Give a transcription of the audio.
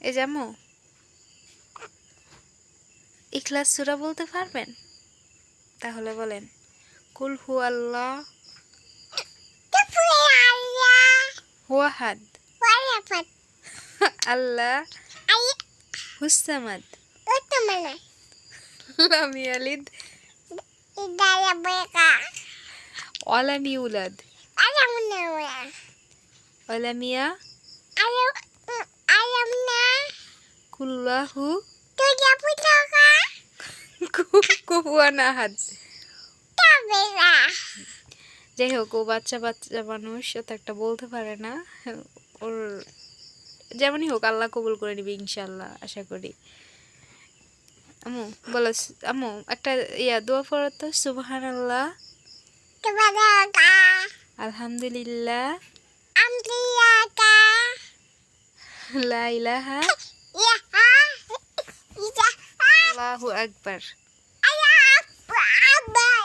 এই যে আম্মু ইখলাস সূরা বলতে পারবেন? তাহলে বলেন কুল হু আল্লাহ ওয়াহাদ আল্লাহ হুসামাদ লাম ইয়ালিদ ওয়ালাম ইউলাদ ওয়ালাম ইয়াকুল্লাহু কুফুয়ান আহাদ। যাই হোক, ও বাচ্চা বাচ্চা মানুষ, ও তো একটা বলতে পারে না। ওর যেমনই হোক আল্লাহ কবুল করে নিবে ইনশাল্লাহ, আশা করি। আম্মু বলো, আম্মু একটা দোয়া পড়ো তো। সুবহানাল্লাহ, আলহামদুলিল্লাহ, লা ইলাহা আল্লাহু আকবার।